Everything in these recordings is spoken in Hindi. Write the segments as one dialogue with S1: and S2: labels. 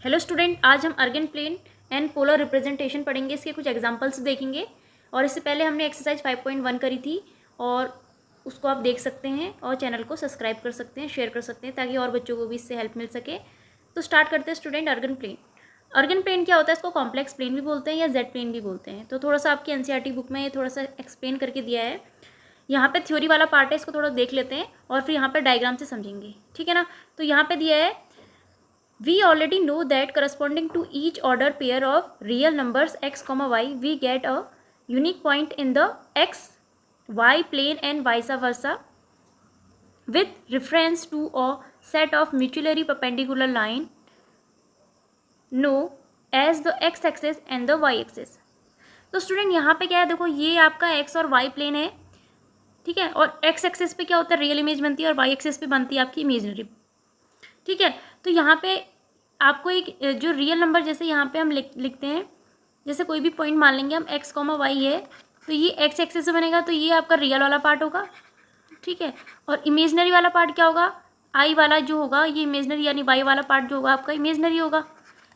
S1: हेलो स्टूडेंट, आज हम Argand plane and polar representation पढ़ेंगे। इसके कुछ एग्जांपल्स देखेंगे और इससे पहले हमने एक्सरसाइज 5.1 करी थी और उसको आप देख सकते हैं और चैनल को सब्सक्राइब कर सकते हैं, शेयर कर सकते हैं ताकि और बच्चों को भी इससे हेल्प मिल सके। तो स्टार्ट करते हैं student. Argand plane, Argand plane क्या होता है? इसको कॉम्प्लेक्स प्लेन भी बोलते हैं या जेड प्लेन भी बोलते हैं। तो थोड़ा सा आपकी एनसीईआरटी बुक में ये थोड़ा सा एक्सप्लेन करके दिया है। यहाँ पे थ्योरी वाला पार्ट है, इसको थोड़ा देख लेते हैं और फिर यहाँ पे डायग्राम से समझेंगे, ठीक है ना। तो यहाँ पे दिया है, we already know that corresponding to each order pair of real numbers x, y, we get a unique point in the x, y plane and vice versa with reference to a set of mutually perpendicular line known as the x axis and the y axis। तो स्टूडेंट यहाँ पे क्या है, देखो ये आपका x और y प्लेन है, ठीक है। और x एक्सिस पे क्या होता है, रियल इमेज बनती है, और y एक्सिस पे बनती है आपकी इमेजनरी, ठीक है। तो यहाँ पे आपको एक जो रियल नंबर, जैसे यहाँ पे हम लिखते हैं, जैसे कोई भी पॉइंट मान लेंगे हम x, y है, तो ये x एक्सिस से बनेगा, तो ये आपका रियल वाला पार्ट होगा, ठीक है। और इमेजनरी वाला पार्ट क्या होगा, i वाला जो होगा ये इमेजनरी, यानी y वाला पार्ट जो होगा आपका इमेजनरी होगा,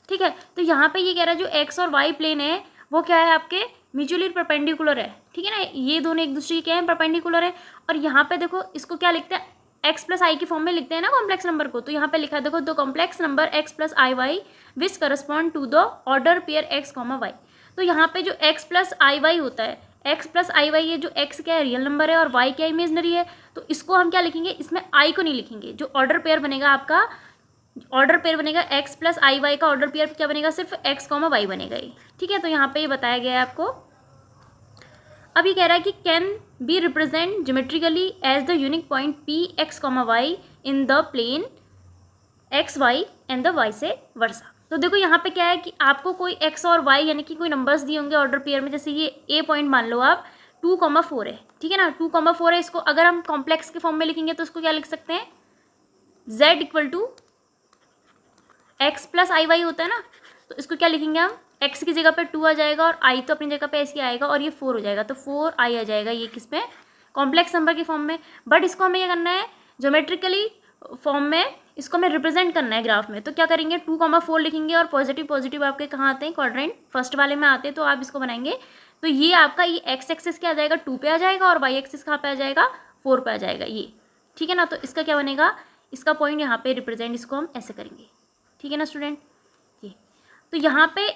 S1: ठीक है। तो यहाँ पे ये कह रहा है जो x और y प्लेन है वो क्या है, आपके म्यूचुअली परपेंडिकुलर है, ठीक है ना। ये दोनों एक दूसरे के क्या है, परपेंडिकुलर है। और यहाँ पे देखो इसको क्या लिखते हैं, x प्लस आई की फॉर्म में लिखते हैं ना कॉम्प्लेक्स नंबर को। तो यहाँ पे लिखा है देखो, the complex number x plus i y which correspond to the order pair x, y। तो यहाँ पे जो x प्लस आई वाई होता है, x प्लस आई वाई, ये जो x क्या है रियल नंबर है और y क्या इमेजनरी है, तो इसको हम क्या लिखेंगे, इसमें i को नहीं लिखेंगे। जो ऑर्डर पेयर बनेगा आपका, ऑर्डर पेयर बनेगा x प्लस आई वाई का ऑर्डर पेयर क्या बनेगा, सिर्फ x, y बनेगा ये, ठीक है। तो यहाँ पे ये बताया गया है आपको। अब ये कह रहा है कि can be represent geometrically as the unique point p x, y in the plane x, y and the vice versa. तो देखो यहाँ पे क्या है कि आपको कोई x और y यानी कि कोई नंबर्स दिए होंगे ऑर्डर पेयर में, जैसे ये a पॉइंट मान लो आप 2,4 है, ठीक है ना। 2,4 है, इसको अगर हम कॉम्प्लेक्स के फॉर्म में लिखेंगे तो उसको क्या लिख सकते हैं, z equal to x plus i y होता है ना, तो इसको क्या लिखेंगे हम, x की जगह पे 2 आ जाएगा और i तो अपनी जगह पे ऐसे आएगा और ये 4 हो जाएगा, तो 4i आ जाएगा ये किस में, कॉम्प्लेक्स नंबर के फॉर्म में। बट इसको हमें क्या करना है, ज्योमेट्रिकली फॉर्म में इसको हमें रिप्रेजेंट करना है ग्राफ में। तो क्या करेंगे, 2,4 लिखेंगे और पॉजिटिव पॉजिटिव आपके कहाँ आते हैं, क्वाड्रेंट फर्स्ट वाले में आते हैं। तो आप इसको बनाएंगे तो ये आपका ये एक्स एक्सिस क्या आ जाएगा, 2 पे आ जाएगा और वाई एक्सिस कहाँ पे आ जाएगा, 4 पे आ जाएगा ये, ठीक है ना। तो इसका क्या बनेगा, इसका पॉइंट यहाँ पे रिप्रेजेंट इसको हम ऐसे करेंगे, ठीक है ना स्टूडेंट। ये तो यहाँ पे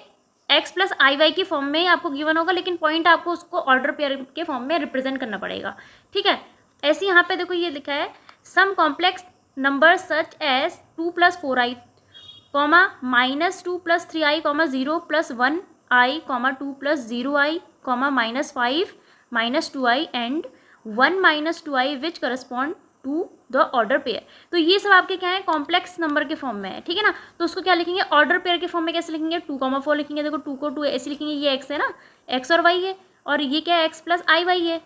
S1: x प्लस आई वाई की फॉर्म में आपको गिवन होगा, लेकिन पॉइंट आपको उसको ऑर्डर पेयर के फॉर्म में रिप्रेजेंट करना पड़ेगा, ठीक है। ऐसे यहाँ पे देखो ये लिखा है, some complex number such as 2 plus 4i, minus 2 plus 3i, 0 plus 1i, 2 plus 0i, -5 minus 2i and 1 minus 2i which correspond to the order pair. तो ये सब आपके क्या है, कॉम्प्लेक्स नंबर के फॉर्म में है, ठीक है ना। तो उसको क्या लिखेंगे, ऑर्डर पेयर के फॉर्म में कैसे लिखेंगे, 2,4 लिखेंगे। देखो 2 को 2 ऐसे लिखेंगे, ये x है ना, x और y है, और ये क्या है, x प्लस आई वाई है।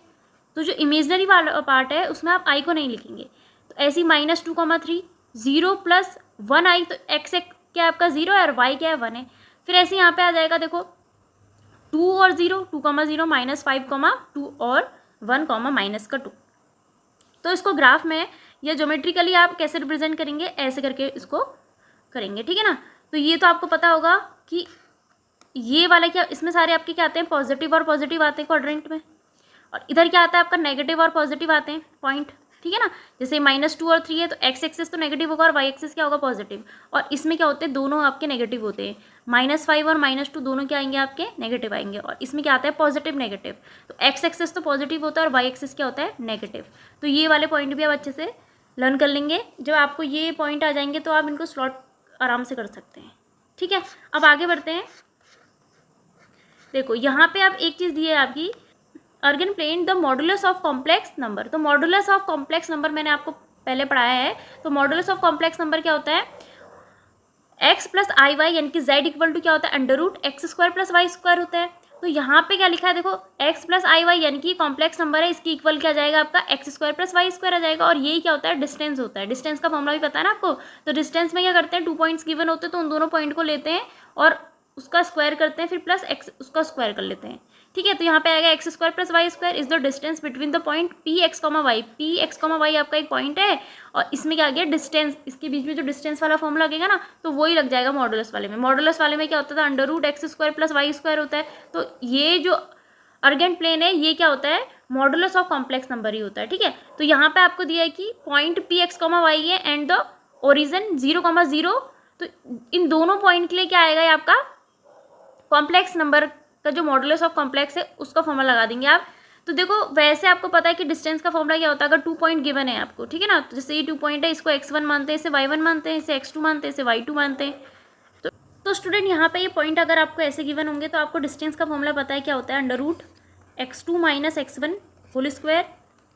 S1: तो जो इमेजनरी वाला पार्ट है उसमें आप i को नहीं लिखेंगे, तो ऐसे ही -2,3, 0 प्लस 1i, तो x क्या है आपका 0 है और y क्या है 1 है। फिर ऐसे यहाँ पे आ जाएगा देखो 2 और 0, 2,0 -5, 2 और 1, माइनस का 2। तो इसको ग्राफ में या ज्योमेट्रिकली आप कैसे रिप्रेजेंट करेंगे, ऐसे करके इसको करेंगे, ठीक है ना। तो ये तो आपको पता होगा कि ये वाला क्या, इसमें सारे आपके क्या आते हैं, पॉजिटिव और पॉजिटिव आते हैं क्वाड्रेंट में, और इधर क्या आता है आपका, नेगेटिव और पॉजिटिव आते हैं पॉइंट, ठीक है ना। जैसे -2 और 3 है तो x एक्सिस तो नेगेटिव होगा और y एक्सिस क्या होगा, पॉजिटिव। और इसमें क्या होते हैं, दोनों आपके नेगेटिव होते हैं, -5 और -2 दोनों क्या आएंगे आपके, नेगेटिव आएंगे। और इसमें क्या आता है, पॉजिटिव नेगेटिव। तो x एक्सिस तो पॉजिटिव होता है और y एक्सिस क्या होता है, नेगेटिव। तो ये वाले पॉइंट भी आप अच्छे से लर्न कर लेंगे। जब आपको ये पॉइंट आ जाएंगे तो आप इनको स्लॉट आराम से कर सकते हैं, ठीक है। अब आगे बढ़ते हैं। देखो यहाँ पे आप एक चीज़ दी है आपकी, Argand plane the modulus of complex number. तो मॉडुलस ऑफ कॉम्प्लेक्स नंबर मैंने आपको पहले पढ़ाया है। तो मॉडुलस ऑफ कॉम्प्लेक्स नंबर क्या होता है, x प्लस आई वाई, यानी कि z इक्वल टू क्या होता है, √x² प्लस y² होता है। तो यहाँ पे क्या लिखा है, देखो x प्लस आई वाई यानी कि कॉम्प्लेक्स नंबर है, इसकी इक्वल क्या जाएगा आपका, x² प्लस y² आ जाएगा। और यही क्या होता है, डिस्टेंस होता है। डिस्टेंस का फॉर्मूला भी पता है ना आपको। तो डिस्टेंस में क्या करते हैं, 2 पॉइंट्स गिवन होते हैं तो उन दोनों पॉइंट को लेते हैं और उसका स्क्वायर करते हैं, फिर प्लस एक्स उसका स्क्वायर कर लेते हैं, ठीक है। तो यहाँ पे आएगा x square plus y square is the distance between the point p x comma y. P x comma y आपका एक पॉइंट है और इसमें क्या आ गया डिस्टेंस, इसके बीच में जो डिस्टेंस वाला फॉर्मूला लगेगा ना तो वही लग जाएगा मॉडुलस वाले में। मॉडुलस वाले में क्या होता था, under root x square plus y square होता है। तो ये जो अर्गेंट प्लेन है ये क्या होता है, मॉडुलस ऑफ कॉम्प्लेक्स नंबर ही होता है, ठीक है। तो यहाँ पे आपको दिया है कि point p x comma y है एंड द ओरिजन 0,0। तो इन दोनों पॉइंट के लिए क्या आएगा, ये आपका कॉम्प्लेक्स नंबर का जो मॉडुलस ऑफ कॉम्प्लेक्स है उसका फॉर्मूला लगा देंगे आप। तो देखो वैसे आपको पता है कि डिस्टेंस का फॉर्मूला क्या होता है, अगर 2 पॉइंट गिवन है आपको, ठीक है ना। तो जैसे ये 2 पॉइंट है, इसको x1 मानते हैं, इसे y1 मानते हैं, इसे x2 मानते हैं, इसे y2 मानते हैं। तो स्टूडेंट यहाँ पे ये पॉइंट अगर आपको ऐसे गिवन होंगे तो आपको डिस्टेंस का फॉर्मूला पता है क्या होता है, under root x2 minus x1 whole square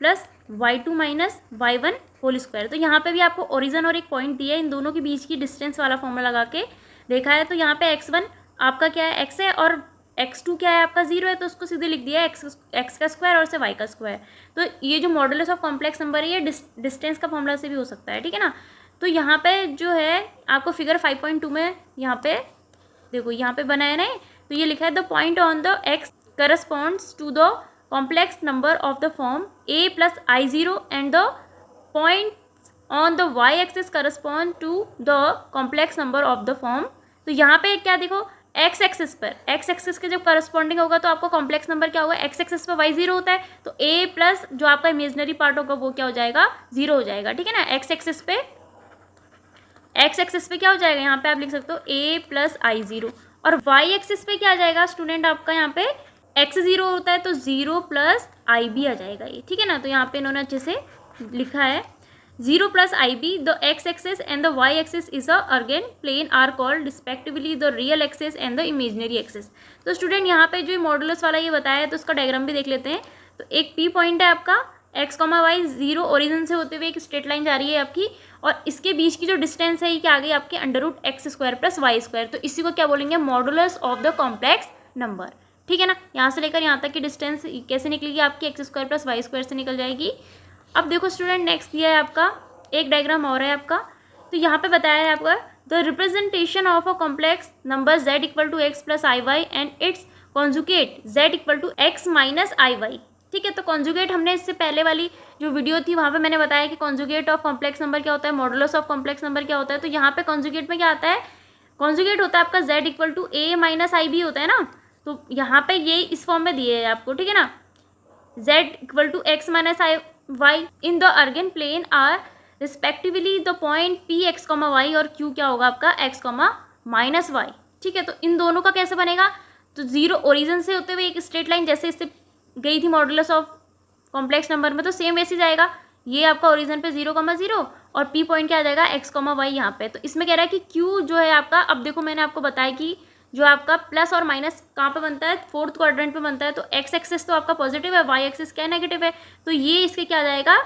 S1: plus y2 minus y1 whole square. तो यहाँ पे भी आपको ओरिजन और एक पॉइंट दिया है, इन दोनों के बीच की डिस्टेंस वाला फॉर्मूला लगा के देखा है। तो यहाँ पे x1 आपका क्या है, x है, और x2 क्या है आपका 0 है, तो उसको सीधे लिख दिया है x का स्क्वायर और से y का स्क्वायर। तो ये जो मॉडुलस ऑफ कॉम्प्लेक्स नंबर है ये डिस्टेंस का फॉर्मूला से भी हो सकता है, ठीक है ना। तो यहाँ पे जो है आपको फिगर 5.2 में यहाँ पे देखो यहाँ पे बनाया ना, तो ये लिखा है the point on the x corresponds to the complex number of the form a plus I0 and the point on the y axis correspond to the complex number of the form. तो यहाँ पे क्या देखो, x एक्सिस पर, x एक्सिस के जब करस्पॉन्डिंग होगा तो आपको कॉम्प्लेक्स नंबर क्या होगा, x एक्सिस पर y0 होता है, तो a प्लस जो आपका इमेजिनरी पार्ट होगा वो क्या हो जाएगा, 0 हो जाएगा, ठीक है ना। x एक्सिस पे क्या हो जाएगा, यहाँ पे आप लिख सकते हो a प्लस I0, और y एक्सिस पे क्या आ जाएगा स्टूडेंट आपका, यहाँ पे x 0 होता है तो 0 प्लस IB आ जाएगा ये, ठीक है ना। तो यहाँ पे इन्होंने अच्छे से लिखा है 0 plus IB, the x-axis and the y-axis is a again plane are called respectively the real axis and the imaginary axis। तो स्टूडेंट यहाँ पे जो मॉडुलस वाला ये बताया है तो उसका डायग्राम भी देख लेते हैं। तो एक P पॉइंट है आपका, x, y 0 ओरिजिन से होते हुए एक स्ट्रेट लाइन जा रही है आपकी, और इसके बीच की जो डिस्टेंस है ये क्या आ गई आपकी, under root x square plus y square. तो इसी को क्या बोलेंगे, modulus of the complex number, ठीक है ना। यहाँ से लेकर यहाँ तक की डिस्टेंस कैसे निकलेगी आपकी, x square plus y square से निकल जाएगी। अब देखो स्टूडेंट नेक्स्ट दिया है आपका एक डायग्राम और है आपका। तो यहाँ पे बताया है आपका the representation of a complex number z equal to x plus i y and its conjugate z equal to x minus i y, ठीक है। तो कॉन्जुगेट हमने इससे पहले वाली जो वीडियो थी वहाँ पे मैंने बताया कि कॉन्जुगेट ऑफ कॉम्प्लेक्स नंबर क्या होता है, मॉडुलस ऑफ कॉम्प्लेक्स नंबर क्या होता है। तो यहाँ पे कॉन्जुगेट में क्या आता है, कॉन्जुगेट होता है आपका z equal to a minus i b होता है ना। तो यहाँ पे ये इस फॉर्म में दिए है आपको, ठीक है ना, z equal to x minus i y in the Argand plane are respectively the point p x comma y और क्यू क्या होगा आपका एक्स कॉमा माइनस वाई, ठीक है। तो इन दोनों का कैसे बनेगा, तो 0 ओरिजिन से होते हुए एक स्ट्रेट लाइन जैसे इससे गई थी मॉडुलस ऑफ कॉम्प्लेक्स नंबर में, तो सेम वैसे जाएगा। ये आपका ओरिजिन पे 0,0 और पी पॉइंट क्या आ जाएगा एक्स कॉमा वाई यहाँ पे। तो इसमें कह रहा है कि क्यू जो है आपका, अब देखो मैंने आपको बताया कि जो आपका प्लस और माइनस कहाँ पे बनता है, फोर्थ क्वाड्रेंट पे बनता है। तो एक्स एक्सिस तो आपका पॉजिटिव है, वाई एक्सिस क्या नेगेटिव है, तो ये इसके क्या आ जाएगा,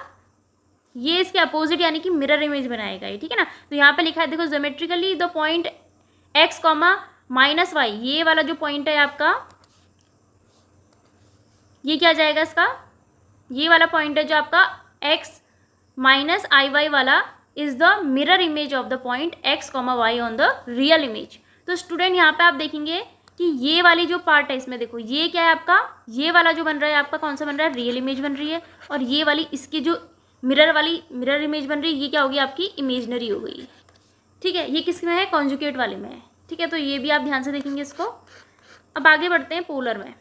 S1: ये इसके अपोजिट यानी कि मिरर इमेज बनाएगा ये, ठीक है ना। तो यहाँ पे लिखा है देखो geometrically the point x comma minus y, ये वाला जो पॉइंट है आपका ये क्या आ जाएगा इसका, ये वाला पॉइंट है जो आपका एक्स माइनस आई वाई वाला is the mirror image of the point x comma y on the real image. तो स्टूडेंट यहाँ पे आप देखेंगे कि ये वाली जो पार्ट है इसमें देखो ये क्या है आपका, ये वाला जो बन रहा है आपका कौन सा बन रहा है, रियल इमेज बन रही है, और ये वाली इसकी जो मिरर इमेज बन रही है ये क्या होगी आपकी इमेजनरी हो गई, ठीक है। ये किस में है, कॉन्जुगेट वाले में है, ठीक है। तो ये भी आप ध्यान से देखेंगे इसको। अब आगे बढ़ते हैं पोलर में,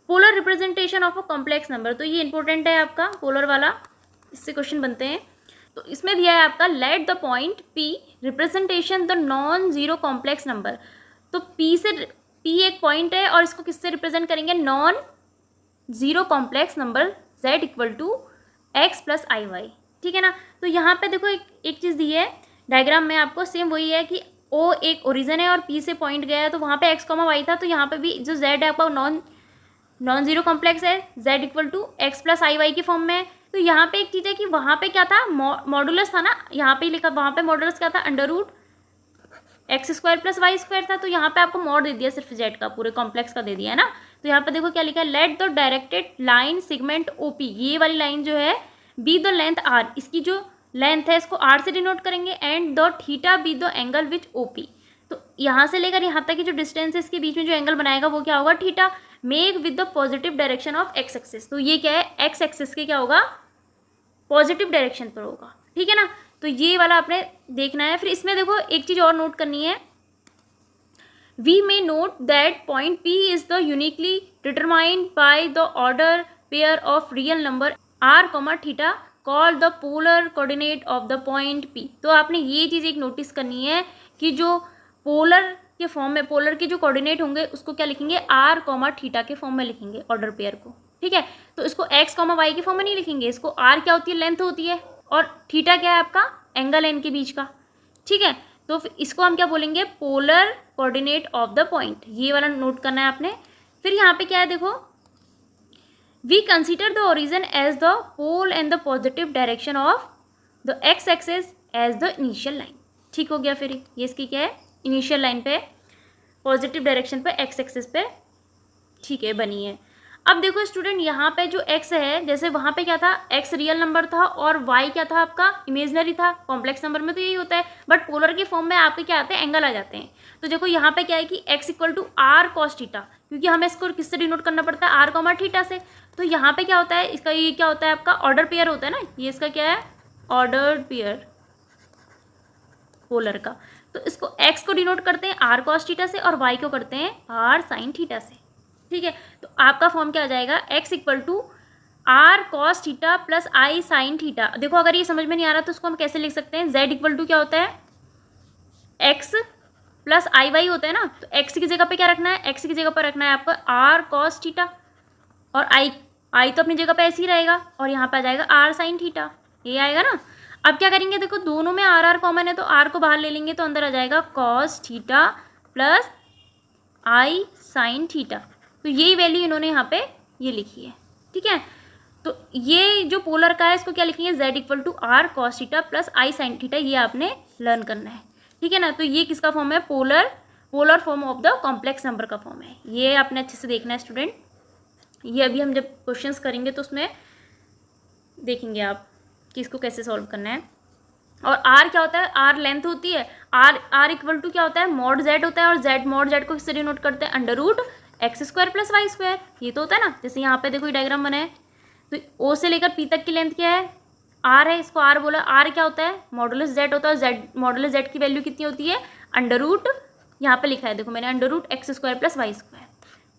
S1: polar representation of a complex number. तो ये इंपॉर्टेंट है आपका पोलर वाला, इससे क्वेश्चन बनते हैं। तो इसमें दिया है आपका let the point P representation the non zero complex number. तो P एक पॉइंट है और इसको किससे रिप्रेजेंट करेंगे, non zero complex number z equal to x plus i y, ठीक है ना। तो यहाँ पे देखो एक चीज़ दी है डायग्राम में आपको, सेम वही है कि O एक ओरिजिन है और P से पॉइंट गया है, तो वहाँ पे x कॉमा वाई था, तो यहाँ पे भी जो z है आपका नॉन जीरो कॉम्प्लेक्स है, z equal to x plus i y की फॉर्म में है। तो यहाँ पे एक चीज़ है कि वहाँ पे क्या था, मॉडुलस था ना, यहाँ पे लिखा, वहाँ पे मॉडुलस क्या था, under root x square plus y square था। तो यहाँ पे आपको मॉड दे दिया सिर्फ z का, पूरे कॉम्प्लेक्स का दे दिया है ना। तो यहाँ पे देखो क्या लिखा है, let the directed line segment OP, ये वाली लाइन जो है बी द लेंथ r, इसकी जो लेंथ है इसको r से डिनोट करेंगे, and the theta be the angle which OP। तो यहाँ से लेकर यहाँ तक की जो डिस्टेंस है इसके बीच में जो एंगल बनाएगा वो क्या होगा, theta. Make with the positive direction of x axis, तो ये क्या है, एक्स एक्सिस के क्या होगा, पॉजिटिव डायरेक्शन पर होगा, ठीक है ना। तो ये वाला आपने देखना है। फिर इसमें देखो एक चीज़ और नोट करनी है, we may note that point P is the uniquely determined by the order pair of real number r, theta called the polar coordinate of the point P। तो आपने ये चीज़ एक नोटिस करनी है कि जो पोलर के फॉर्म में, पोलर के जो कोऑर्डिनेट होंगे उसको क्या लिखेंगे, r, थीटा के फॉर्म में लिखेंगे ऑर्डर पेयर को, ठीक है। तो इसको x, y के फॉर्म में नहीं लिखेंगे, इसको r क्या होती है, लेंथ होती है, और थीटा क्या है आपका, एंगल है इनके बीच का, ठीक है। तो इसको हम क्या बोलेंगे, polar coordinate of the point, ये वाला नोट करना है आपने। फिर यहाँ पे क्या है देखो, we consider the origin as the pole and the positive direction of the x axis as the initial line, ठीक हो गया। फिर ये इसकी क्या है, इनिशियल लाइन पे पॉजिटिव डायरेक्शन पे एक्स एक्सिस पे, ठीक है, बनी है। अब देखो स्टूडेंट, यहाँ पे जो x है, जैसे वहाँ पे क्या था, x रियल नंबर था और y क्या था आपका, इमेजनरी था। कॉम्प्लेक्स नंबर में तो यही होता है, बट पोलर के फॉर्म में आपके क्या आते हैं, एंगल आ जाते हैं। तो देखो यहाँ पे क्या है कि x equal to r cos theta, क्योंकि हमें इसको किससे डिनोट करना पड़ता है, r, थीटा से। तो यहाँ पे क्या होता है, इसका ये क्या होता है आपका, ऑर्डर पेयर होता है ना, ये इसका क्या है, ऑर्डर पेयर पोलर का। तो इसको x को डिनोट करते हैं r cos थीटा से और y को करते हैं r sin थीटा से, ठीक है। तो आपका फॉर्म क्या आ जाएगा, x equal to r cos theta plus i sin theta. देखो अगर ये समझ में नहीं आ रहा तो उसको हम कैसे लिख सकते हैं, z इक्वल टू क्या होता है, x प्लस आई वाई होता है ना। तो x की जगह पे क्या रखना है, x की जगह पर रखना है आपको r cos थीटा, और i तो अपनी जगह पे ऐसे ही रहेगा, और यहाँ पे आ जाएगा r sin थीटा, ये आएगा ना। अब क्या करेंगे, देखो दोनों में r कॉमन है तो r को बाहर ले लेंगे, तो अंदर आ जाएगा cos theta plus i sin theta. तो यही वैल्यू इन्होंने यहाँ पे ये लिखी है, ठीक है। तो ये जो पोलर का है इसको क्या लिखेंगे, z equal to r cos theta plus i sin theta, ये आपने लर्न करना है, ठीक है ना। तो ये किसका फॉर्म है, polar form of the complex number का फॉर्म है। ये आपने अच्छे से देखना है स्टूडेंट, ये अभी हम जब क्वेश्चंस करेंगे तो उसमें देखेंगे आप कि इसको कैसे सॉल्व करना है। और r क्या होता है, r लेंथ होती है, r इक्वल टू क्या होता है, मॉड z होता है, और z मॉड z को किससे डिनोट करते हैं, under root x square plus y square, ये तो होता है ना। जैसे यहाँ पे देखो ये डायग्राम बना है, तो ओ से लेकर पी तक की लेंथ क्या है, r है, इसको r बोला। r क्या होता है, मॉडुलस z होता है, z मॉडुलस z की वैल्यू कितनी होती है, अंडर रूट, यहाँ पे लिखा है देखो मैंने, under root x square plus y square,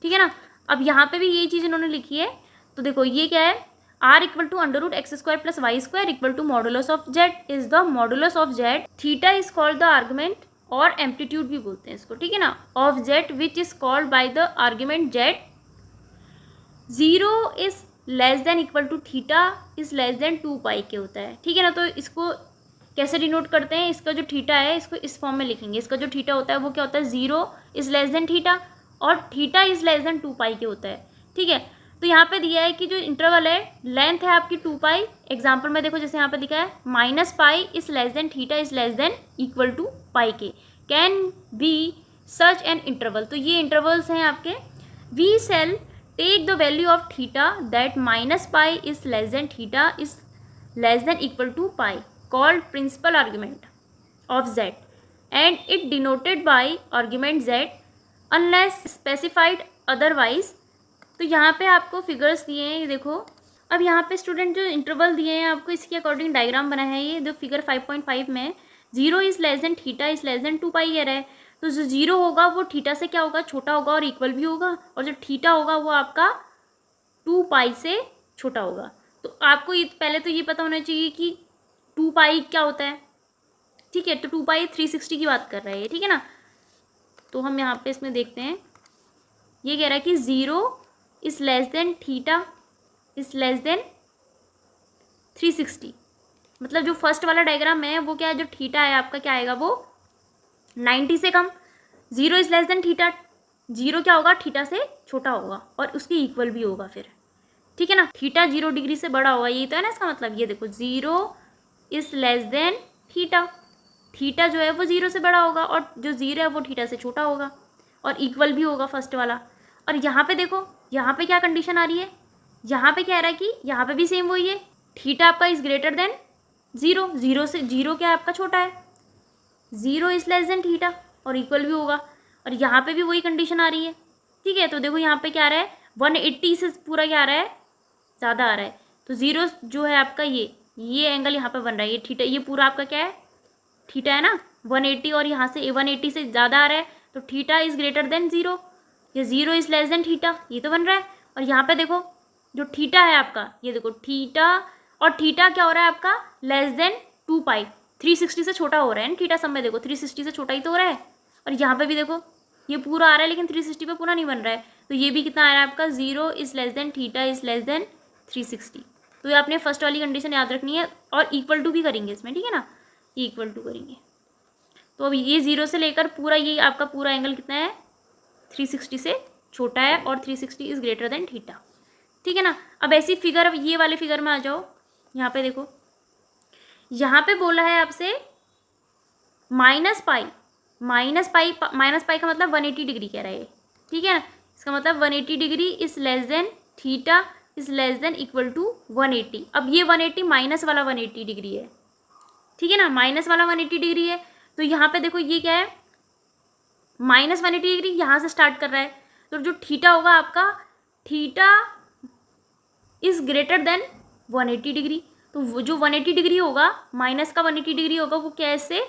S1: ठीक है ना। अब यहाँ पे भी यही चीज़ इन्होंने लिखी है। तो देखो ये क्या है, r equal to under root x square plus y square equal to modulus of z is the modulus of z, theta is called the argument, और एम्पलीट्यूड भी बोलते हैं इसको, ठीक है ना, of z which is called by the argument z। 0 is less than equal to theta is less than 2 pi के होता है, ठीक है ना। तो इसको कैसे डिनोट करते हैं, इसका जो थीटा है इसको इस फॉर्म में लिखेंगे, इसका जो थीटा होता है वो क्या होता है, 0 इज लेस देन थीटा, और theta is less than 2 pi के होता है, ठीक है। तो यहाँ पे दिया है कि जो इंटरवल है, लेंथ है आपकी 2 पाई। एग्जाम्पल में देखो जैसे यहाँ पे लिखा है minus pi is less than theta is less than equal to pi के, can be such an interval. तो ये इंटरवल्स हैं आपके। We shall take the value of theta that minus pi is less than theta is less than equal to pi, called principal argument of z, and it denoted by argument z unless specified otherwise. तो यहाँ पे आपको फिगर्स दिए हैं, ये देखो। अब यहाँ पे स्टूडेंट जो इंटरवल दिए हैं आपको, इसके अकॉर्डिंग डायग्राम बना है, ये जो फिगर 5.5 में 0 is less than theta is less than 2 पाई कह रहा है। तो जो 0 होगा वो थीटा से क्या होगा, छोटा होगा और इक्वल भी होगा, और जो थीटा होगा वो आपका 2 पाई से छोटा होगा। तो आपको ये पहले तो ये पता होना चाहिए कि 2 पाई क्या होता है, ठीक है। तो 2 पाई 360 की बात कर रहा है ये, ठीक है ना। तो हम यहाँ पे इसमें देखते हैं, ये कह रहा है कि 0 is less than theta is less then 360, मतलब जो फर्स्ट वाला डायग्राम है वो क्या है, जो थीटा है आपका क्या आएगा, वो 90 से कम। 0 इज लेस देन थीटा, 0 क्या होगा, थीटा से छोटा होगा और उसके इक्वल भी होगा फिर, ठीक है ना। थीटा 0 डिग्री से बड़ा होगा, यही तो है ना इसका मतलब। ये देखो 0 is less than theta, theta जो है वो 0 से बड़ा होगा, और जो 0 है वो थीटा से छोटा होगा और इक्वल भी होगा फर्स्ट वाला। और यहाँ पे देखो, यहाँ पे क्या कंडीशन आ रही है, यहाँ पे क्या आ रहा है कि यहाँ पे भी सेम वही है, थीटा आपका इज ग्रेटर देन 0, 0 से 0 क्या है आपका छोटा है, 0 इज लेस देन थीटा, और इक्वल भी होगा, और यहाँ पे भी वही कंडीशन आ रही है। ठीक है, तो देखो यहाँ पे क्या आ रहा है, 180 से पूरा क्या आ रहा है, ज़्यादा आ रहा है। तो 0 जो है आपका ये एंगल यहाँ पे बन रहा है, ये थीटा, ये पूरा आपका क्या है, थीटा है ना, 180, और यहाँ से 180 से ज़्यादा आ रहा है, तो थीटा इज़ ग्रेटर देन 0, या 0 इज़ लेस देन थीटा, ये तो बन रहा है। और यहाँ पे देखो जो थीटा है आपका, ये देखो थीटा, और थीटा क्या हो रहा है आपका, लेस देन 2 पाई, 360 से छोटा हो रहा है ना थीटा, सब में देखो 360 से छोटा ही तो हो रहा है। और यहाँ पे भी देखो ये पूरा आ रहा है, लेकिन 360 पे पूरा नहीं बन रहा है, तो ये भी कितना आ रहा है आपका, 0 is less than theta is less than 360। तो ये आपने फर्स्ट वाली कंडीशन याद रखनी है, और इक्वल टू भी करेंगे इसमें, ठीक है ना, इक्वल टू करेंगे। तो अब ये 0 से लेकर पूरा ये आपका पूरा एंगल कितना है, 360 से छोटा है, और 360 इज़ ग्रेटर देन थीटा। ठीक है ना। अब ऐसी फिगर, अब ये वाले फिगर में आ जाओ, यहाँ पे देखो, यहाँ पे बोला है आपसे माइनस पाई का मतलब 180 डिग्री कह रहा है, ठीक है ना। इसका मतलब 180 degree is less than theta is less than equal to 180। अब ये 180 माइनस वाला 180 डिग्री है, ठीक है ना, माइनस वाला 180 डिग्री है। तो यहाँ पे देखो ये क्या है, माइनस 180 डिग्री यहाँ से स्टार्ट कर रहा है, तो जो थीटा होगा आपका, theta is greater than 180 degree. तो वो जो 180 डिग्री होगा, माइनस का 180 डिग्री होगा, वो क्या इससे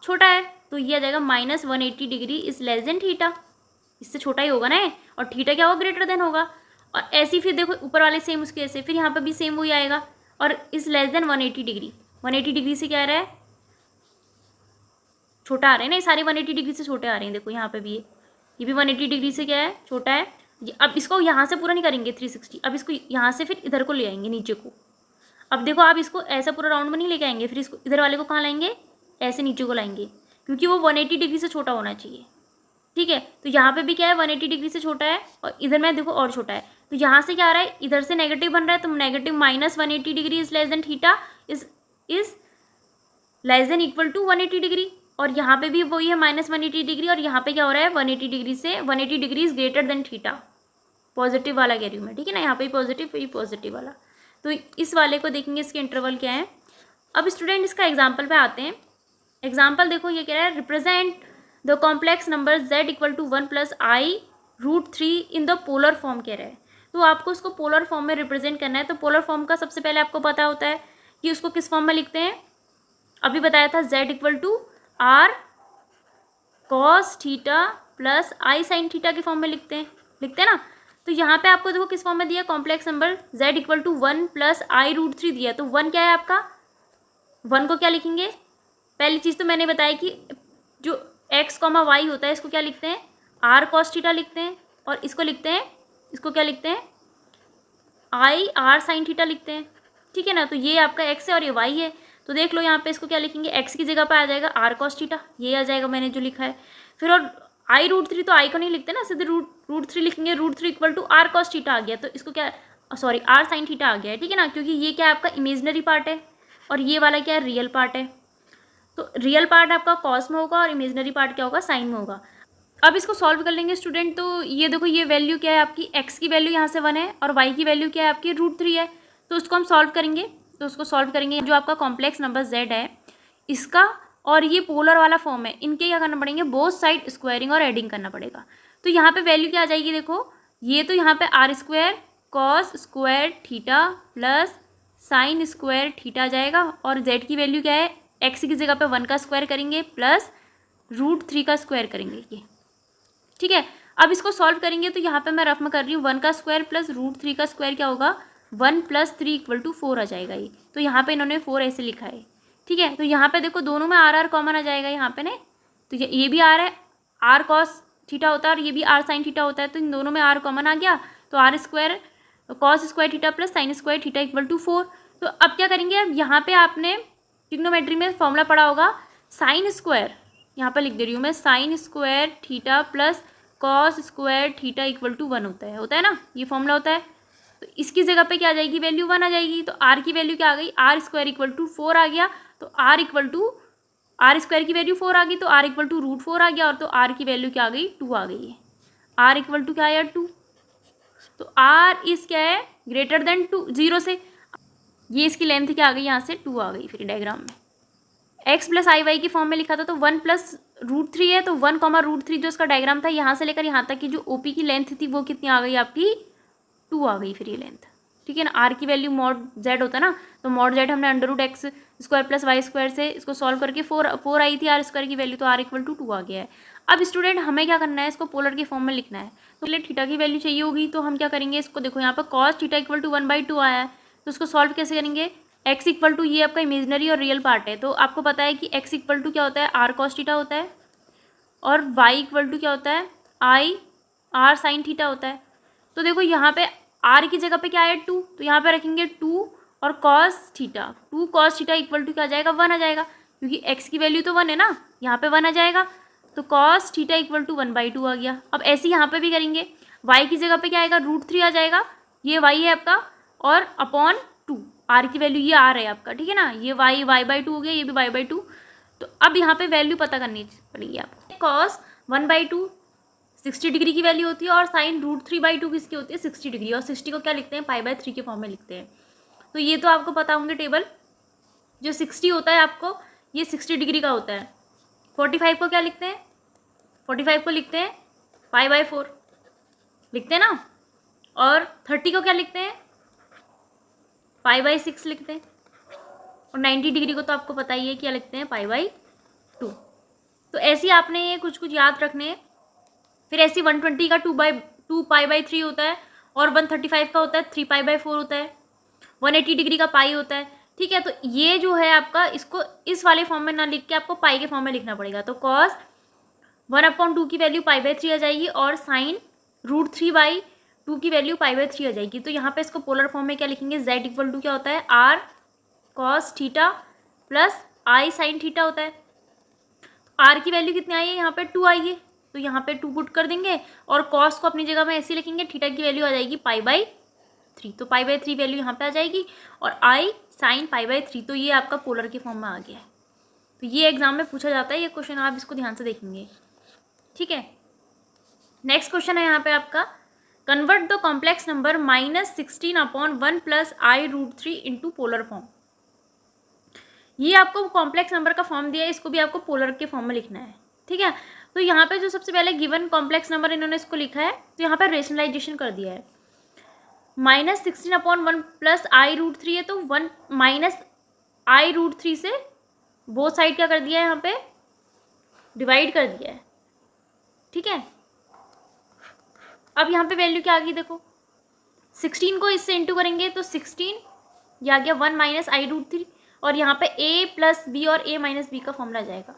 S1: छोटा है, तो ये आ जाएगा minus 180 degree is less than theta, इससे छोटा ही होगा ना, और थीटा क्या होगा, ग्रेटर देन होगा। और ऐसी फिर देखो ऊपर वाले सेम उसके ऐसे, फिर यहाँ पे भी सेम वही आएगा, और is less then 180 degree, 180 degree से क्या आ रहा है, छोटा आ रहा है ना, ये सारे 180 डिग्री से छोटे आ रहे हैं। देखो यहाँ पे भी ये भी 180 डिग्री से क्या है, छोटा है। अब इसको यहाँ से पूरा नहीं करेंगे 360, अब इसको यहाँ से फिर इधर को ले आएंगे नीचे को। अब देखो आप इसको ऐसा पूरा राउंड में नहीं लेके आएंगे, फिर इसको इधर वाले को कहाँ लाएंगे, ऐसे नीचे को लाएंगे, क्योंकि वो 180 डिग्री से छोटा होना चाहिए। ठीक है, तो यहाँ पे भी क्या है, 180 डिग्री से छोटा है, और इधर में देखो और छोटा है। तो यहाँ से क्या आ रहा है, इधर से नेगेटिव बन रहा है, तो negative minus 180 degree is less than theta is less than equal to 180 degree. और यहाँ पे भी वही है माइनस 180 डिग्री, और यहाँ पे क्या हो रहा है, 180 डिग्री से 180 degree is greater than theta, positive वाला कह रही हूँ मैं, ठीक है ना, यहाँ पे पॉजिटिव, फिर पॉजिटिव वाला। तो इस वाले को देखेंगे, इसके इंटरवल क्या है। अब स्टूडेंट इसका एग्जाम्पल पे आते हैं। एग्जाम्पल देखो, ये कह रहा है represent the complex number z equal to 1 plus i root 3 in the polar form कह रहा है। तो आपको उसको पोलर फॉर्म में रिप्रेजेंट करना है। तो पोलर फॉर्म का सबसे पहले आपको पता होता है कि उसको किस फॉर्म में लिखते हैं, अभी बताया था, z equal to r cos theta plus i sine theta के फॉर्म में लिखते हैं ना। तो यहाँ पे आपको देखो किस फॉर्म में दिया, complex number z equal to 1 plus i root 3 दिया। तो 1 क्या है आपका, 1 को क्या लिखेंगे, पहली चीज़ तो मैंने बताया कि जो x, y होता है, इसको क्या लिखते हैं, आर कॉस थीटा लिखते हैं, और इसको लिखते हैं, इसको क्या लिखते हैं, आई आर साइन थीटा लिखते हैं। ठीक है ना। तो ये आपका x है और ये y है। तो देख लो यहाँ पे इसको क्या लिखेंगे, x की जगह पे आ जाएगा आर कॉस थीटा, ये आ जाएगा मैंने जो लिखा है। फिर और आई रूट 3, तो आई को नहीं लिखते ना, सीधे रूट 3 लिखेंगे, root 3 equal to r cos theta आ गया। तो इसको क्या, सॉरी आर साइन थीटा आ गया है, ठीक है ना, क्योंकि ये क्या आपका इमेजनरी पार्ट है, और ये वाला क्या है, रियल पार्ट है। तो रियल पार्ट आपका कॉस में होगा, और इमेजनरी पार्ट क्या होगा, साइन में होगा। अब इसको सॉल्व कर लेंगे स्टूडेंट। तो ये देखो, ये वैल्यू क्या है आपकी, x की वैल्यू यहाँ से 1 है, और y की वैल्यू क्या है आपकी, रूट 3 है। तो उसको हम सॉल्व करेंगे। तो उसको सॉल्व करेंगे, जो आपका कॉम्प्लेक्स नंबर z है इसका, और ये पोलर वाला फॉर्म है, इनके क्या करना पड़ेंगे, बोथ साइड स्क्वायरिंग और एडिंग करना पड़ेगा। तो यहाँ पे वैल्यू क्या आ जाएगी, देखो ये तो यहाँ पे r square cos square theta plus sine square theta आ जाएगा, और z की वैल्यू क्या है, x की जगह पे 1 का स्क्वायर करेंगे प्लस रूट 3 का स्क्वायर करेंगे ये। ठीक है, अब इसको सॉल्व करेंगे। तो यहाँ पे मैं रफ में कर रही हूँ, 1 का स्क्वायर प्लस रूट 3 का स्क्वायर क्या होगा, 1 प्लस 3 इक्वल टू 4 आ जाएगा ये। तो यहाँ पे इन्होंने 4 ऐसे लिखा है। ठीक है, तो यहाँ पे देखो दोनों में आर कॉमन आ जाएगा यहाँ पे ने। तो ये भी आर है, आर कॉस थीटा होता है, और ये भी आर साइन थीटा होता है। तो इन दोनों में आर कॉमन आ गया, तो r square cos square theta plus sine square theta equal to 4। तो अब क्या करेंगे, अब यहाँ पे आपने ट्रिग्नोमेट्री में फॉर्मूला पढ़ा होगा, साइन स्क्वायर, यहाँ पर लिख दे रही हूँ मैं, sine square theta plus cos square theta equal to 1 होता है ना, ये फॉर्मूला होता है। तो इसकी जगह पे क्या आ जाएगी, वैल्यू 1 आ जाएगी। तो आर की वैल्यू क्या आ गई, आर स्क्वायर इक्वल टू 4 आ गया। तो r equal to, r square की वैल्यू 4 आ गई, तो आर इक्वल टू रूट 4 आ गया, और तो आर की वैल्यू क्या आ गई, 2 आ गई है। आर इक्वल टू क्या आया, 2। तो आर इज क्या है, ग्रेटर देन 2, 0 से, ये इसकी लेंथ क्या आ गई, यहाँ से 2 आ गई फिर डायग्राम में। एक्स प्लस आई वाई की फॉर्म में लिखा था, तो 1+√3 है, तो 1, जो उसका डायग्राम था यहाँ से लेकर यहाँ तक की जो ओपी की लेंथ थी वो कितनी आ गई आपकी 2 आ गई फिर ये लेंथ, ठीक है ना। आर की वैल्यू मॉड जेड होता है ना, तो मॉड जेड हमने √x² + y² से इसको सॉल्व करके 4 आई थी r² की वैल्यू, तो r = 2 आ गया है। अब स्टूडेंट हमें क्या करना है, इसको पोलर के फॉर्म में लिखना है। तो पहले थीटा की वैल्यू चाहिए होगी, तो हम क्या करेंगे, इसको देखो यहाँ पर cos थीटा = 1/2 आया है, तो उसको सॉल्व कैसे करेंगे। x = ये आपका इमेजनरी और रियल पार्ट है, तो आपको पता है कि x = क्या होता है, r cos थीटा होता है, और y = क्या होता है, i r sin थीटा होता है। तो देखो यहाँ पे r की जगह पे क्या है 2, तो यहाँ पे रखेंगे 2 और cos थीटा, 2 cos थीटा = क्या आ जाएगा 1 आ जाएगा, क्योंकि x की वैल्यू तो 1 है ना, यहाँ पे 1 आ जाएगा, तो cos थीटा = 1/2 आ गया। अब ऐसे यहाँ पे भी करेंगे, y की जगह पे क्या आएगा √3 आ जाएगा, ये y है आपका, और अपॉन 2, r की वैल्यू ये r है आपका, ठीक है ना, ये y/2 हो गया, ये भी y/2। तो अब यहाँ पे वैल्यू पता करनी पड़ेगी आपको। cos 1/2 60 डिग्री की वैल्यू होती है, और साइन √3/2 किसकी होती है 60 डिग्री, और 60 को क्या लिखते हैं π/3 के फॉर्म में लिखते हैं। तो ये तो आपको पता होंगे टेबल, जो 60 होता है आपको ये 60 डिग्री का होता है। 45 को क्या लिखते हैं, 45 को लिखते हैं π/4 लिखते हैं ना, और 30 को क्या लिखते हैं π/6 लिखते हैं, और 90 डिग्री को तो आपको पता ही है क्या लिखते हैं π/2। तो ऐसे आपने ये कुछ याद रखने हैं। फिर ऐसे 120 का 2 π/3 होता है, और 135 का होता है 3 π/4 होता है, 180 डिग्री का पाई होता है, ठीक है। तो ये जो है आपका, इसको इस वाले फॉर्म में ना लिख के आपको पाई के फॉर्म में लिखना पड़ेगा। तो cos 1/2 की वैल्यू π/3 आ जाएगी, और साइन √3/2 की वैल्यू π/3 आ जाएगी। तो यहाँ पे इसको पोलर फॉर्म में क्या लिखेंगे, z = क्या होता है r cos theta plus i sin theta होता है। r की वैल्यू कितनी आई है, यहाँ पे 2 आई है, तो यहाँ पे 2 पुट कर देंगे, और cos को अपनी जगह में ऐसे लिखेंगे, थीटा की वैल्यू आ जाएगी π/3, तो π/3 वैल्यू यहाँ पे आ जाएगी, और i sin π/3, तो ये आपका पोलर के फॉर्म में आ गया है। तो ये एग्जाम में पूछा जाता है ये क्वेश्चन, आप इसको ध्यान से देखेंगे, ठीक है। नेक्स्ट क्वेश्चन है यहाँ पे आपका, convert the complex number -16/1 + i√3 into polar form. ये आपको कॉम्प्लेक्स नंबर का फॉर्म दिया है, इसको भी आपको पोलर के फॉर्म में लिखना है, ठीक है। तो यहाँ पे जो सबसे पहले गिवन कॉम्प्लेक्स नंबर इन्होंने इसको लिखा है, तो यहाँ पे रेशनलाइजेशन कर दिया है। -16/1 + i√3 है, तो 1 - i√3 से बोथ साइड क्या कर दिया है, यहाँ पे डिवाइड कर दिया है, ठीक है। अब यहाँ पे वैल्यू क्या आ गई देखो, 16 को इससे इंटू करेंगे तो 16 ये आ गया 1 - i√3, और यहाँ पे a + b और a - b का फॉर्मूला जाएगा,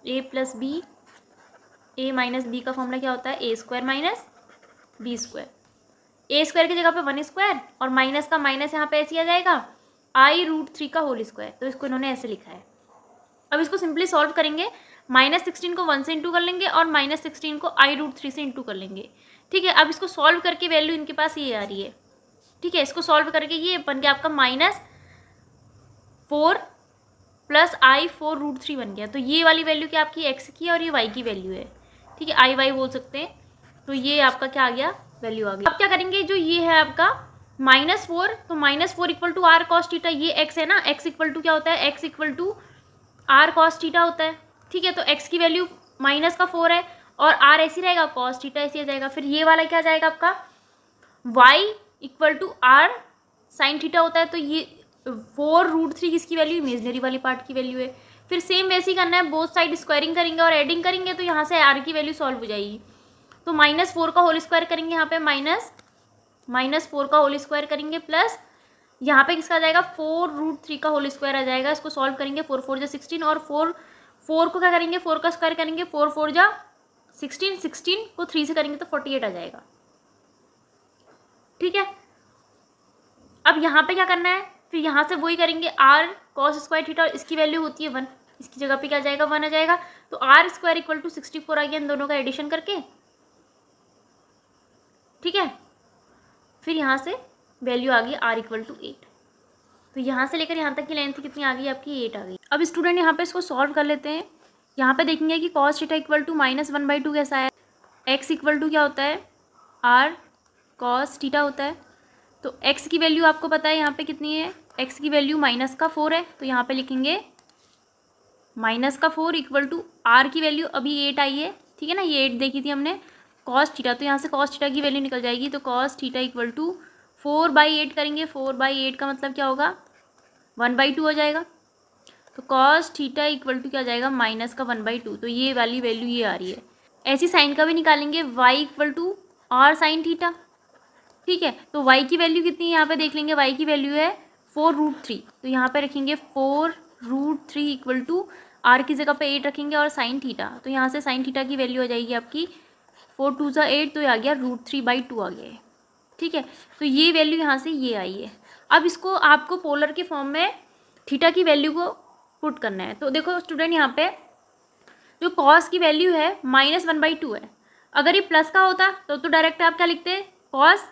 S1: a + b a - b का फॉर्मूला क्या होता है, a² - b², a² की जगह पे 1² और माइनस का माइनस यहाँ पे ऐसे आ जाएगा i√3 का होल स्क्वायर, तो इसको इन्होंने ऐसे लिखा है। अब इसको सिंपली सॉल्व करेंगे, -16 को 1 से इंटू कर लेंगे, और -16 को i√3 से इंटू कर लेंगे, ठीक है। अब इसको सॉल्व करके वैल्यू इनके पास ये आ रही है, ठीक है। इसको सॉल्व करके ये बन गया आपका -4 + i4√3 बन गया। तो ये वाली वैल्यू क्या आपकी x की है, और ये y की वैल्यू है, ठीक है, i y बोल सकते हैं। तो ये आपका क्या आ गया, वैल्यू आ गई। अब क्या करेंगे, जो ये है आपका -4, तो -4 = r cos थीटा, ये x है ना, x = क्या होता है, x = r cos थीटा होता है, ठीक है। तो x की वैल्यू -4 है, और r ऐसी रहेगा, cos थीटा ऐसी आ जाएगा। फिर ये वाला क्या जाएगा आपका, y = r sin थीटा होता है, तो ये 4√3 किसकी वैल्यू, इमेजनरी वाली पार्ट की वैल्यू है। फिर सेम वैसे ही करना है, बोथ साइड स्क्वायरिंग करेंगे और एडिंग करेंगे, तो यहाँ से r की वैल्यू सॉल्व हो जाएगी। तो -4 का होल स्क्वायर करेंगे, यहाँ पे -4 का होल स्क्वायर करेंगे, प्लस यहाँ पे किसका आ जाएगा, 4√3 का होल स्क्वायर आ जाएगा। इसको सॉल्व करेंगे, 4 4 जा 16, और 4 को क्या करेंगे, 4 का स्क्वायर करेंगे, 4 4 जा 16, 16 को 3 से करेंगे तो 48 आ जाएगा, ठीक है। अब यहाँ पे क्या करना है, फिर यहाँ से वही करेंगे, r cos² थीटा, और इसकी वैल्यू होती है 1, इसकी जगह पे क्या जाएगा, 1 आ जाएगा। तो r² = 64 आ गया इन दोनों का एडिशन करके, ठीक है। फिर यहाँ से वैल्यू आ गई r = 8, तो यहाँ से लेकर यहाँ तक की लेंथ कितनी आ गई आपकी, 8 आ गई। अब स्टूडेंट यहाँ पे इसको सॉल्व कर लेते हैं। यहाँ पे देखेंगे कि cos थीटा = -1/2 कैसा है, x = क्या होता है, r cos थीटा होता है। तो x की वैल्यू आपको पता है यहाँ पे कितनी है, x की वैल्यू -4 है, तो यहाँ पे लिखेंगे माइनस का 4 इक्वल टू आर की वैल्यू अभी 8 आई है, ठीक है ना, ये 8 देखी थी हमने, कॉस थीटा, तो यहाँ से कॉस थीटा की वैल्यू निकल जाएगी, तो कॉस थीटा इक्वल टू 4/8 करेंगे, 4/8 का मतलब क्या होगा 1/2 हो जाएगा, तो कॉस थीटा इक्वल टू क्या आ जाएगा माइनस का 1/2, तो ये वाली वैल्यू ये आ रही है। ऐसी साइन का भी निकालेंगे, y equal to r sine theta, ठीक है, तो y की वैल्यू कितनी है यहाँ पे देख लेंगे, y की वैल्यू है 4√3, तो यहाँ पे रखेंगे 4√3 इक्वल टू आर की जगह पे 8 रखेंगे और साइन थीटा, तो यहाँ से साइन थीटा की वैल्यू आ जाएगी आपकी 4 2 8, तो ये आ गया √3/2 आ गया है, ठीक है, तो ये वैल्यू यहाँ से ये आई है। अब इसको आपको पोलर के फॉर्म में थीटा की वैल्यू को पुट करना है, तो देखो स्टूडेंट यहाँ पे जो कॉस की वैल्यू है -1/2 है, अगर ये प्लस का होता तो डायरेक्ट आप क्या लिखते हैं, कॉस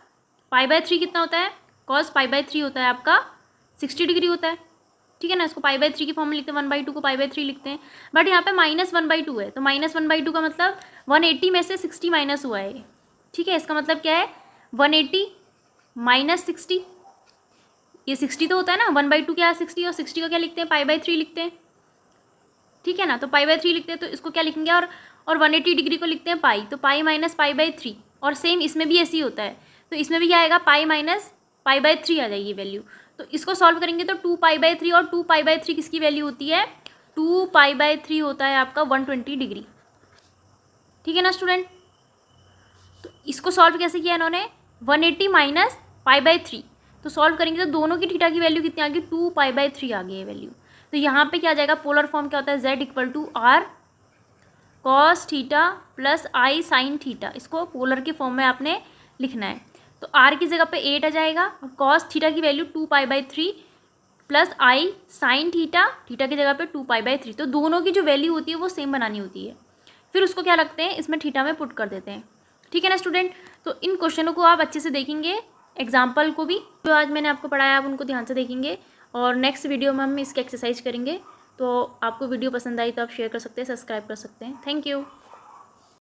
S1: π/3 कितना होता है, कॉस π/3 होता है आपका 60 डिग्री होता है, ठीक है ना, इसको π/3 की फॉर्म में लिखते हैं, 1/2 को π/3 लिखते हैं, बट यहाँ पे -1/2 है, तो -1/2 का मतलब 180 में से 60 माइनस हुआ है, ठीक है, इसका मतलब क्या है 180 - 60, ये 60 तो होता है ना, 1/2 क्या है 60, और 60 को क्या लिखते हैं π/3 लिखते हैं, ठीक है ना, तो π/3 लिखते हैं, तो इसको क्या लिखेंगे, और 180 डिग्री को लिखते हैं पाई, तो पाई माइनस π/3, और सेम इसमें भी ऐसे ही होता है, तो इसमें भी क्या आएगा पाई माइनस π/3 आ जाएगी वैल्यू, तो इसको सॉल्व करेंगे तो 2π/3, और 2π/3 किसकी वैल्यू होती है, 2π/3 होता है आपका 120 डिग्री, ठीक है ना स्टूडेंट। तो इसको सॉल्व कैसे किया इन्होंने, 180 माइनस π/3, तो सॉल्व करेंगे तो दोनों की थीटा की वैल्यू कितनी आ गई, 2π/3 आ गई है वैल्यू, तो यहाँ पे क्या आ जाएगा, पोलर फॉर्म क्या होता है, z equal to r cos theta plus i sine theta, इसको पोलर के फॉर्म में आपने लिखना है, तो r की जगह पे 8 आ जाएगा, और कॉस थीटा की value 2π/3 plus i sine theta, theta की जगह पे 2π/3, तो दोनों की जो वैल्यू होती है वो सेम बनानी होती है, फिर उसको क्या लगते हैं इसमें थीटा में पुट कर देते हैं, ठीक है ना स्टूडेंट। तो इन क्वेश्चनों को आप अच्छे से देखेंगे, एग्जाम्पल को भी जो आज मैंने आपको पढ़ाया आप उनको ध्यान से देखेंगे, और नेक्स्ट वीडियो में हम इसकी एक्सरसाइज करेंगे, तो आपको वीडियो पसंद आई तो आप शेयर कर सकते हैं, सब्सक्राइब कर सकते हैं। Thank you.